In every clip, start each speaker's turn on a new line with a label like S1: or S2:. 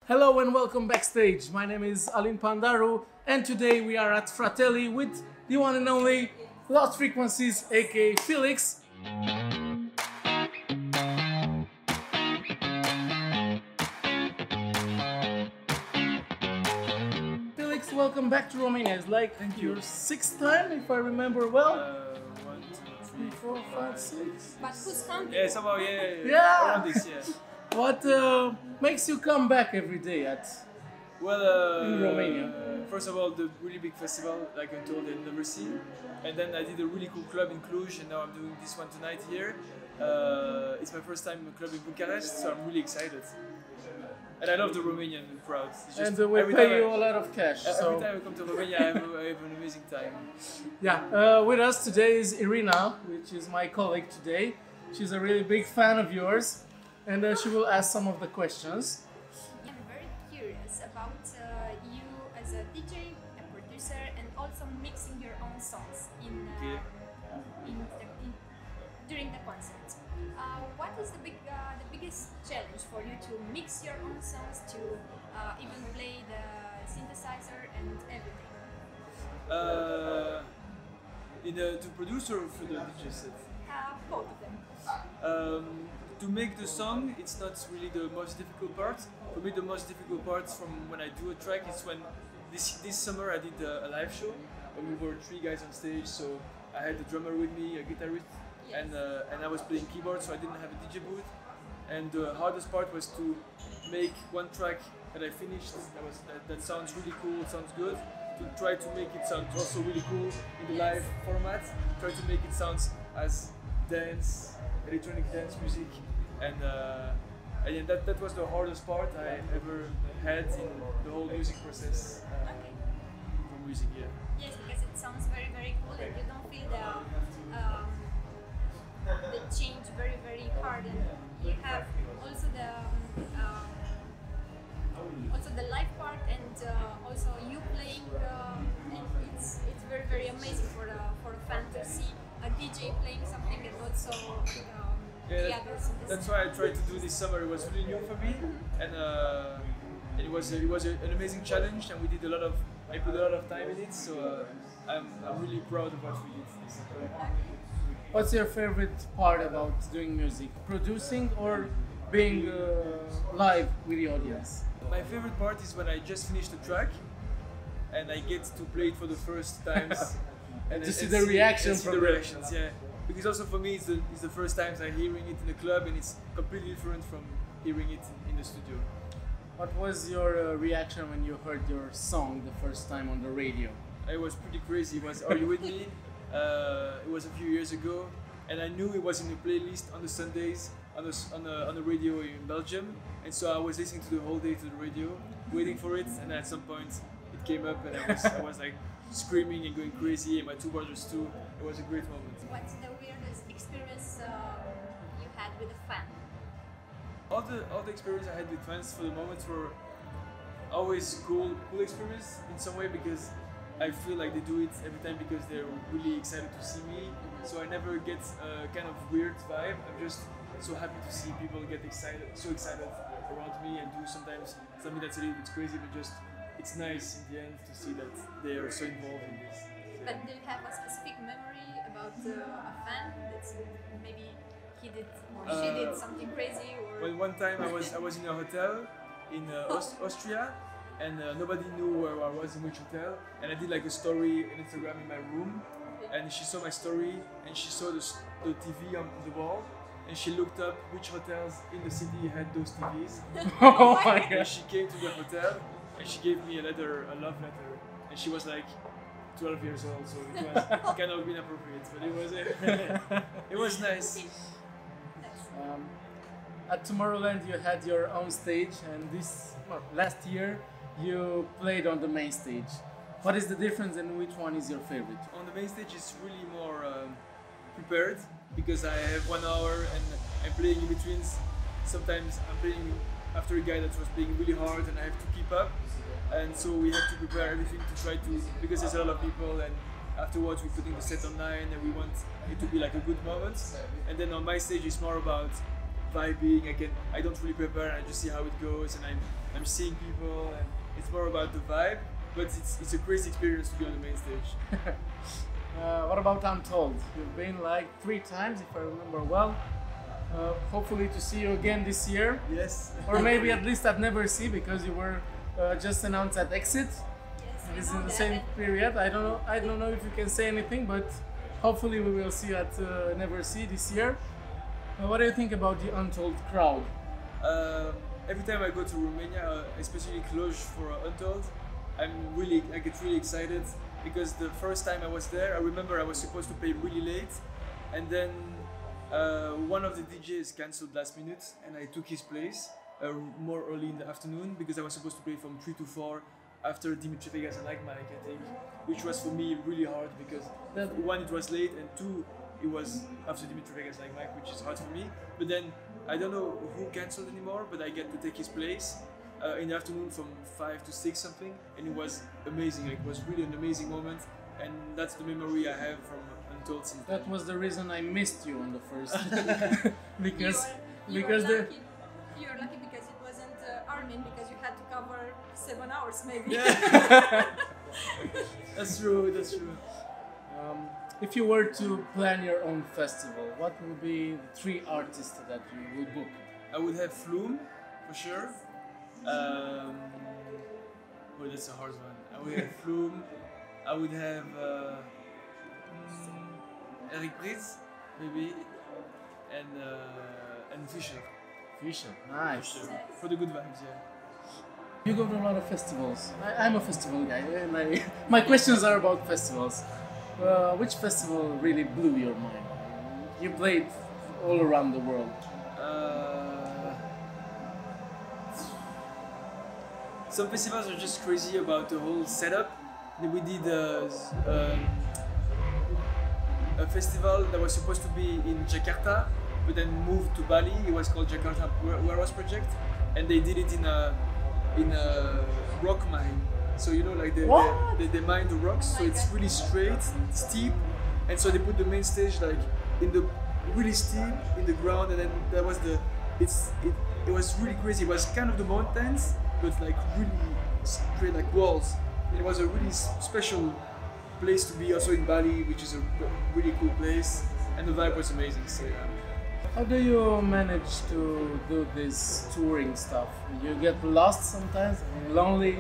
S1: Hello and welcome backstage. My name is Alin Pandaru and today we are at Fratelli with the one and only Lost Frequencies, aka Felix. Felix, welcome back to Romania. It's like your sixth time, if I remember well.
S2: 1, 2,
S1: 3, 4, 5, 6.
S3: But who's counting?
S2: Yeah, somehow, yeah.
S1: Yeah.
S2: Around this, yeah.
S1: What makes you come back every day at in Romania?
S2: First of all, the really big festival, like I told, I'd never seen. And then I did a really cool club in Cluj, and now I'm doing this one tonight here. It's my first time in a club in Bucharest, so I'm really excited. And I love the Romanian crowd. It's just
S1: And we pay you a lot of cash.
S2: Every time I come to Romania, I have an amazing time.
S1: Yeah, with us today is Irina, which is my colleague today. She's a really big fan of yours, and she will ask some of the questions.
S3: I'm very curious about you as a DJ, a producer, and also mixing your own songs during the concert. What is the biggest challenge for you to mix your own songs, to even play the synthesizer and everything?
S2: To produce or for the DJ set?
S3: Both of them.
S2: To make the song, it's not really the most difficult part. For me, the most difficult part from when I do a track is when this summer I did a live show when we were 3 guys on stage. So I had a drummer with me, a guitarist,
S3: Yes.
S2: and I was playing keyboard, so I didn't have a DJ booth. And the hardest part was to make one track that I finished. That sounds really cool, sounds good. To try to make it sound also really cool in the live format. Try to make it sound as electronic dance music, and that was the hardest part I ever had in the whole music process for music. Yeah.
S3: Yes, because it sounds very, very cool, and you don't feel the change very, very hard, and you have also the live part, and also you playing, and it's very, very amazing for a fan to see a DJ playing something and also the others.
S2: That's why I tried to do this summer. It was really new for me, and it was an amazing challenge, and I put a lot of time in it. So I'm really proud of what we did this summer.
S1: What's your favorite part about doing music? Producing or being live with the audience?
S2: My favorite part is when I just finish the track and I get to play it for the first times. And
S1: see the reactions
S2: from the reactions, yeah. Because also for me, it's the first time I'm hearing it in the club, and it's completely different from hearing it in the studio.
S1: What was your reaction when you heard your song the first time on the radio?
S2: I was pretty crazy. It was Are You With Me? It was a few years ago, and I knew it was in the playlist on the Sundays on the radio in Belgium, and so I was listening to the whole day to the radio, waiting for it, and at some point it came up, and I was like screaming and going crazy, and my 2 brothers too. It was a great moment.
S3: What's the weirdest experience you had with a fan?
S2: All the experience I had with fans for the moment were always cool experience in some way, because I feel like they do it every time because they're really excited to see me. So I never get a kind of weird vibe. I'm just so happy to see people get so excited around me and do sometimes something that's a little bit crazy, but just it's nice in the end to see that they are so involved in this.
S3: But do you have a specific memory about a fan that's maybe he did or she did something crazy? Or
S2: well, one time I was in a hotel in Austria, and nobody knew where I was, in which hotel, and I did like a story on Instagram in my room, and she saw my story, and she saw the TV on the wall, and she looked up which hotels in the city had those TVs.
S1: Oh my God.
S2: And she came to the hotel, and she gave me a love letter, and she was like 12 years old, so it was kind of inappropriate, but it was nice.
S1: At Tomorrowland you had your own stage, and last year you played on the main stage. What is the difference and which one is your favorite?
S2: On the main stage it's really more prepared, because I have 1 hour and I'm playing in between. Sometimes I'm playing after a guy that was playing really hard and I have to keep up, and so we have to prepare everything to try to, because there's a lot of people, and afterwards we're putting the set online and we want it to be like a good moment. And then on my stage it's more about vibing. I don't really prepare. I just see how it goes, and I'm seeing people, and it's more about the vibe. But it's a crazy experience to be on the main stage.
S1: What about Untold? You've been like 3 times, if I remember well. Hopefully to see you again this year.
S2: Yes.
S1: Or maybe at least at Never See, because you were just announced at Exit.
S3: Yes,
S1: It's in the same period. I don't know if you can say anything, but hopefully we will see you at Never See this year. What do you think about the Untold crowd?
S2: Every time I go to Romania, especially Cluj for Untold, I get really excited, because the first time I was there, I remember I was supposed to play really late, and then one of the DJs cancelled last minute, and I took his place more early in the afternoon, because I was supposed to play from 3 to 4 after Dimitri Vegas and Like Mike, I think, which was for me really hard, because 1, it was late, and 2, it was after Dimitri Vegas Like Mike, which is hard for me. But then I don't know who cancelled anymore, but I get to take his place in the afternoon from 5 to 6 something, and it was amazing. Like, it was really an amazing moment, and that's the memory I have from Untold since then.
S1: That was the reason I missed you on the first. because
S3: you were lucky because it wasn't Armin, because you had to cover 7 hours maybe.
S2: Yeah. That's true.
S1: If you were to plan your own festival, what would be the 3 artists that you would book?
S2: I would have Flume, for sure. Well, that's a hard one. I would have Flume. I would have Eric Pritz, maybe, and Fischer.
S1: Fischer, nice.
S2: For the good vibes, yeah.
S1: You go to a lot of festivals. I'm a festival guy, and my questions are about festivals. Which festival really blew your mind? You played all around the world.
S2: Some festivals are just crazy about the whole setup. We did a festival that was supposed to be in Jakarta, but then moved to Bali. It was called Jakarta Warehouse Project, and they did it in a rock mine. So you know, like they mine the rocks, so it's really straight, steep, and so they put the main stage like in the really steep in the ground, and then that was it was really crazy. It was kind of the mountains, but like really straight, like walls. It was a really special place to be, also in Bali, which is a really cool place, and the vibe was amazing. So yeah.
S1: How do you manage to do this touring stuff? You get lost sometimes, lonely.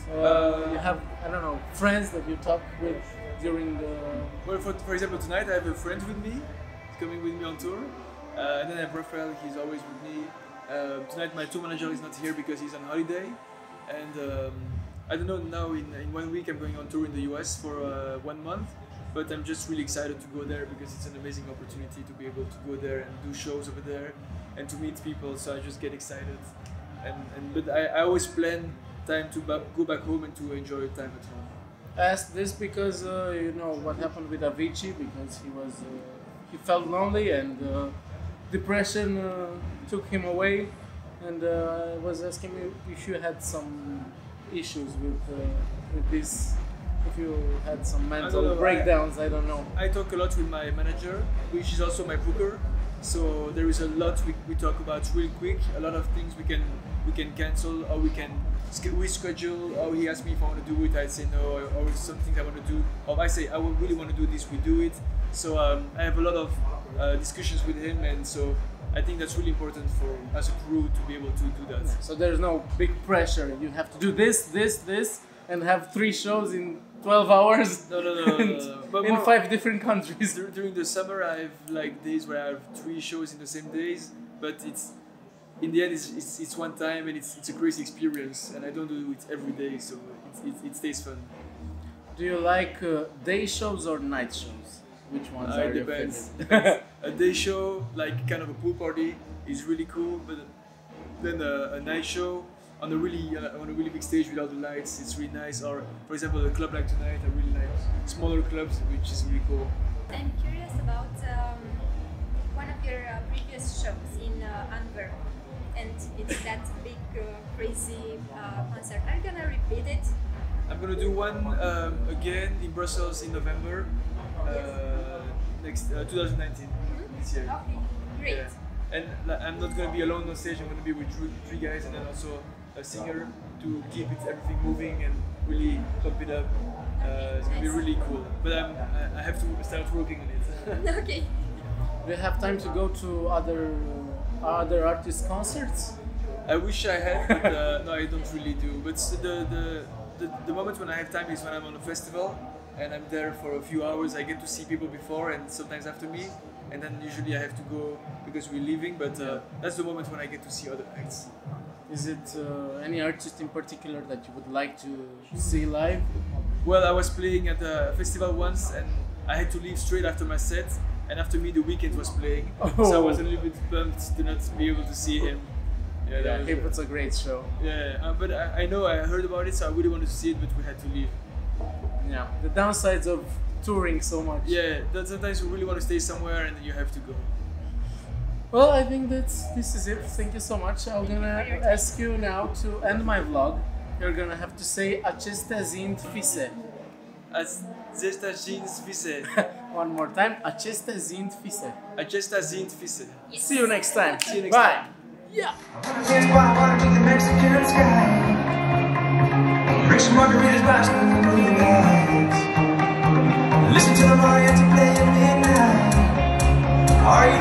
S1: You have, I don't know, friends that you talk with during the...
S2: Well, for example, tonight I have a friend with me, coming with me on tour, and then I have Raphael, he's always with me. Tonight my tour manager is not here because he's on holiday, and I don't know, now in 1 week I'm going on tour in the US for 1 month, but I'm just really excited to go there because it's an amazing opportunity to be able to go there and do shows over there and to meet people, so I just get excited. But I always plan time to go back home and to enjoy time at home.
S1: I asked this because you know what happened with Avicii, because he felt lonely and depression took him away, and I was asking you if you had some issues with this, if you had some mental breakdowns. I don't know.
S2: I talk a lot with my manager, which is also my booker, so there is a lot we talk about real quick. A lot of things we can cancel, or we can reschedule, or he asks me if I want to do it, I say no, or some things I want to do, or I say I really want to do this, we do it. So I have a lot of discussions with him, and so I think that's really important for as a crew to be able to do that.
S1: So there's no big pressure. You have to do this, and have 3 shows in 12 hours.
S2: No. But
S1: in 5 different countries.
S2: During the summer, I have like days where I have 3 shows in the same days, but in the end, it's one time, and it's a crazy experience, and I don't do it every day, so it stays fun.
S1: Do you like day shows or night shows? Which ones are your
S2: depends.
S1: favorite?
S2: A day show, like kind of a pool party, is really cool, but then a night show on a really big stage with all the lights, it's really nice. Or for example, a club like tonight, I really like smaller clubs, which is really cool.
S3: I'm curious about one of your previous shows in Antwerp, and it's that big, crazy concert. Are you gonna repeat it?
S2: I'm gonna do one again in Brussels in November, next 2019, this year.
S3: Okay, great.
S2: Yeah. and I'm not gonna be alone on stage. I'm gonna be with three guys and then also a singer to keep everything moving and really pump it up. It's gonna be really cool. But I have to start working on it.
S3: Okay.
S1: Do you have time to go to other artists' concerts?
S2: I wish I had, but no, I don't really do. But the moment when I have time is when I'm on a festival and I'm there for a few hours. I get to see people before and sometimes after me, and then usually I have to go because we're leaving. But that's the moment when I get to see other acts.
S1: Is it any artist in particular that you would like to see live?
S2: Well, I was playing at a festival once and I had to leave straight after my set, and after me The Weeknd was playing, so I was a little bit bummed to not be able to see him.
S1: Yeah, he puts a great show.
S2: Yeah, but I know, I heard about it, so I really wanted to see it, but we had to leave.
S1: Yeah, the downsides of touring so much.
S2: Yeah, that sometimes you really want to stay somewhere and then you have to go.
S1: Well, I think this is it. Thank you so much. I'm gonna ask you now to end my vlog. You're gonna have to say acestea sind fise.
S2: Acestea sind fise.
S1: One more time. Acestea sind fise.
S2: Acestea sind fise.
S3: Yes.
S1: See you next time.
S2: See you next
S1: Bye.
S2: time.
S1: Yeah.
S4: The Mexican sky. Drink some margaritas, bask in the blue lights. Listen to the mariachi play at midnight. Are you